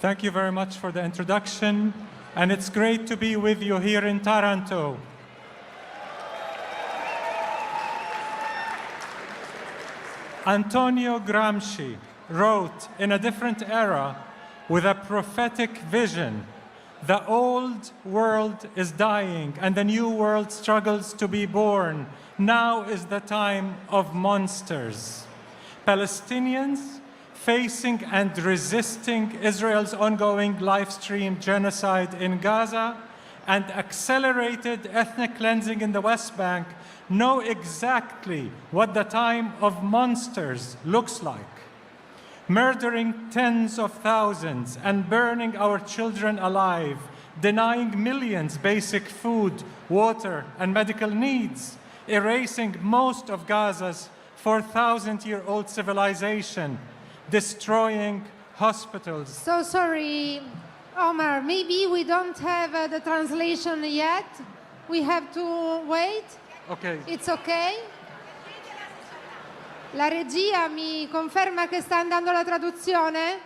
Thank you very much for the introduction, and it's great to be with you here in Taranto. Antonio Gramsci wrote in a different era with a prophetic vision, "The old world is dying and the new world struggles to be born. Now is the time of monsters." Palestinians facing and resisting Israel's ongoing live-stream genocide in Gaza and accelerated ethnic cleansing in the West Bank know exactly what the time of monsters looks like. Murdering tens of thousands and burning our children alive, denying millions basic food, water, and medical needs, erasing most of Gaza's 4,000-year-old civilization, destroying hospitals. So sorry, Omar, maybe we don't have the translation yet. We have to wait. Okay. It's okay? La regia mi conferma che sta andando la traduzione?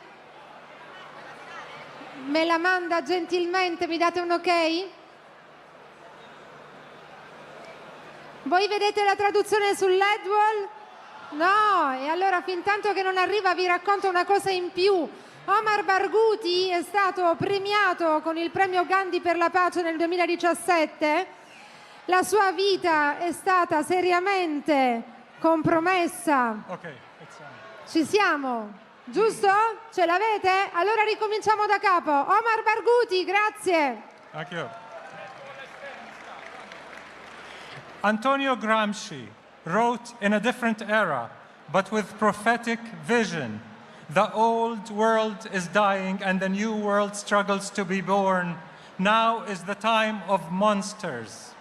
Me la manda gentilmente, mi date un ok? Voi vedete la traduzione sul LED wall? No, e allora fin tanto che non arriva vi racconto una cosa in più. Omar Barghouti è stato premiato con il premio Gandhi per la pace nel 2017. La sua vita è stata seriamente compromessa. Okay. Ci siamo? Giusto? Ce l'avete? Allora ricominciamo da capo. Omar Barghouti, grazie. Thank you. Antonio Gramsci wrote in a different era, but with prophetic vision, "The old world is dying and the new world struggles to be born. Now is the time of monsters."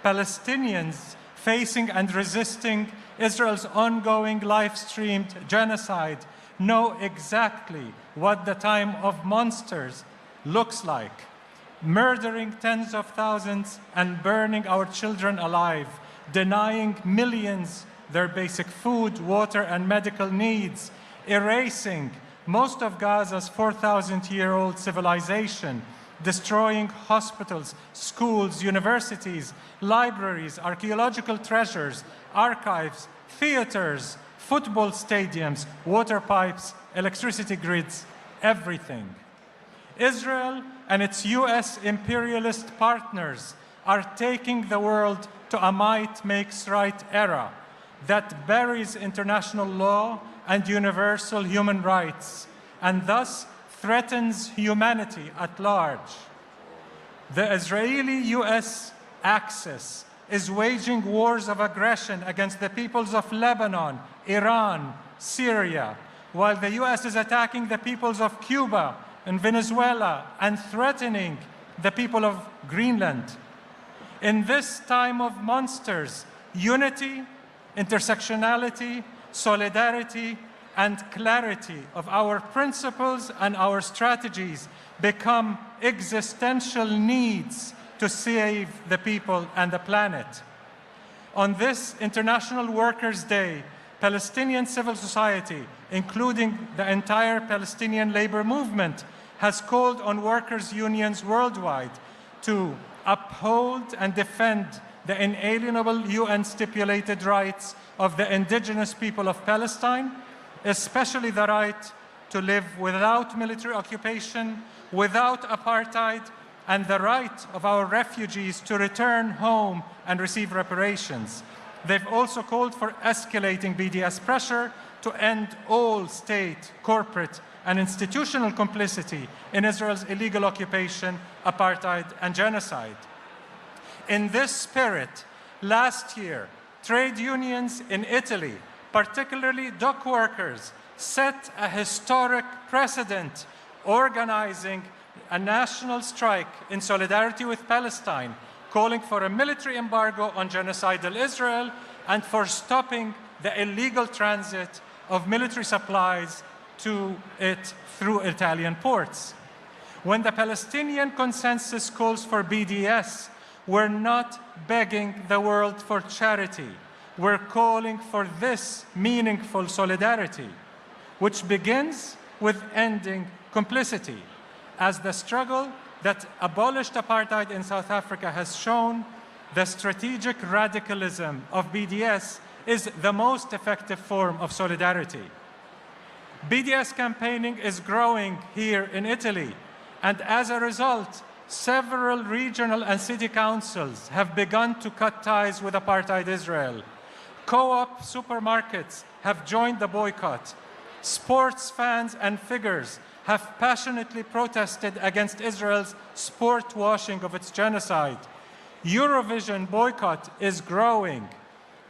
Palestinians facing and resisting Israel's ongoing live-streamed genocide know exactly what the time of monsters looks like. Murdering tens of thousands and burning our children alive, denying millions their basic food, water, and medical needs, erasing most of Gaza's 4,000-year-old civilization, destroying hospitals, schools, universities, libraries, archaeological treasures, archives, theaters, football stadiums, water pipes, electricity grids, everything. Israel and its US imperialist partners are taking the world to a might-makes-right era that buries international law and universal human rights, and thus threatens humanity at large. The Israeli-US axis is waging wars of aggression against the peoples of Lebanon, Iran, Syria, while the US is attacking the peoples of Cuba and Venezuela and threatening the people of Greenland. In this time of monsters, unity, intersectionality, solidarity, and clarity of our principles and our strategies become existential needs to save the people and the planet. On this International Workers' Day, Palestinian civil society, including the entire Palestinian labor movement, has called on workers' unions worldwide to uphold and defend the inalienable UN-stipulated rights of the indigenous people of Palestine, especially the right to live without military occupation, without apartheid, and the right of our refugees to return home and receive reparations. They've also called for escalating BDS pressure to end all state, corporate, and institutional complicity in Israel's illegal occupation, apartheid, and genocide. In this spirit, last year, trade unions in Italy, particularly dock workers, set a historic precedent, organizing a national strike in solidarity with Palestine, calling for a military embargo on genocidal Israel and for stopping the illegal transit of military supplies to it through Italian ports. When the Palestinian consensus calls for BDS, we're not begging the world for charity. We're calling for this meaningful solidarity, which begins with ending complicity. As the struggle that abolished apartheid in South Africa has shown, the strategic radicalism of BDS is the most effective form of solidarity. BDS campaigning is growing here in Italy, and as a result, several regional and city councils have begun to cut ties with apartheid Israel. Co-op supermarkets have joined the boycott. Sports fans and figures have passionately protested against Israel's sport washing of its genocide. Eurovision boycott is growing.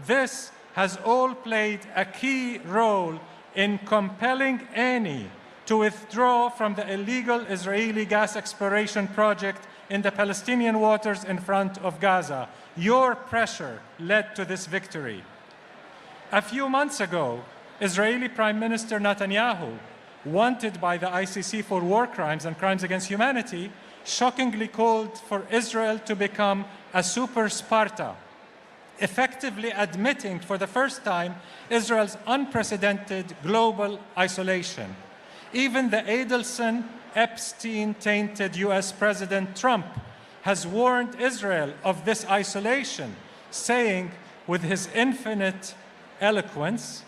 This has all played a key role in compelling any to withdraw from the illegal Israeli gas exploration project in the Palestinian waters in front of Gaza. Your pressure led to this victory. A few months ago, Israeli Prime Minister Netanyahu, wanted by the ICC for war crimes and crimes against humanity, shockingly called for Israel to become a super Sparta, effectively admitting for the first time Israel's unprecedented global isolation. Even the Adelson, Epstein-tainted US President Trump has warned Israel of this isolation, saying with his infinite eloquence,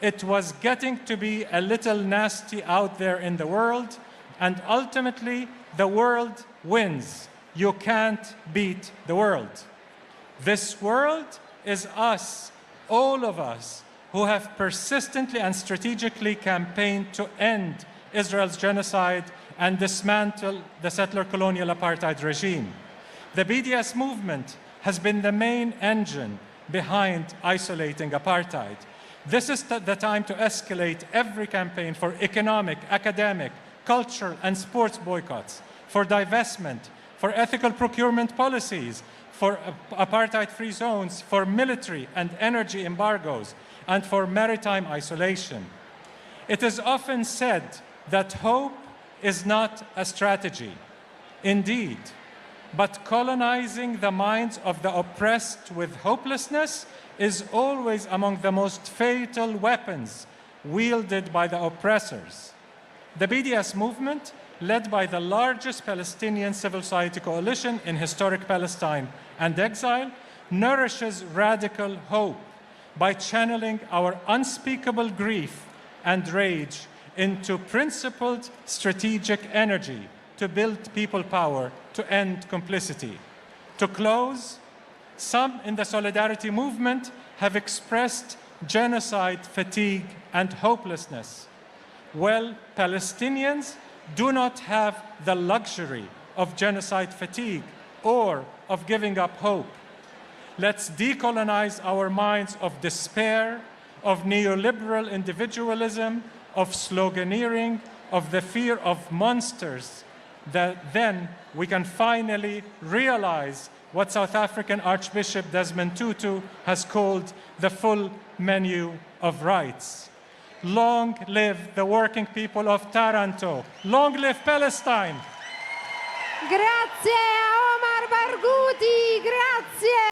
it was getting to be a little nasty out there in the world, and ultimately the world wins. You can't beat the world. This world is us, all of us, who have persistently and strategically campaigned to end Israel's genocide and dismantle the settler colonial apartheid regime. The BDS movement has been the main engine behind isolating apartheid. This is the time to escalate every campaign for economic, academic, cultural, and sports boycotts, for divestment, for ethical procurement policies, for apartheid-free zones, for military and energy embargoes, and for maritime isolation. It is often said that hope is not a strategy. Indeed, but colonizing the minds of the oppressed with hopelessness is always among the most fatal weapons wielded by the oppressors. The BDS movement, led by the largest Palestinian civil society coalition in historic Palestine and exile, nourishes radical hope by channeling our unspeakable grief and rage into principled strategic energy to build people power, to end complicity. To close, some in the solidarity movement have expressed genocide fatigue and hopelessness. Well, Palestinians do not have the luxury of genocide fatigue or of giving up hope. Let's decolonize our minds of despair, of neoliberal individualism, of sloganeering, of the fear of monsters, that then we can finally realize what South African Archbishop Desmond Tutu has called the full menu of rights. Long live the working people of Taranto. Long live Palestine. Grazie a Omar Barghouti, grazie.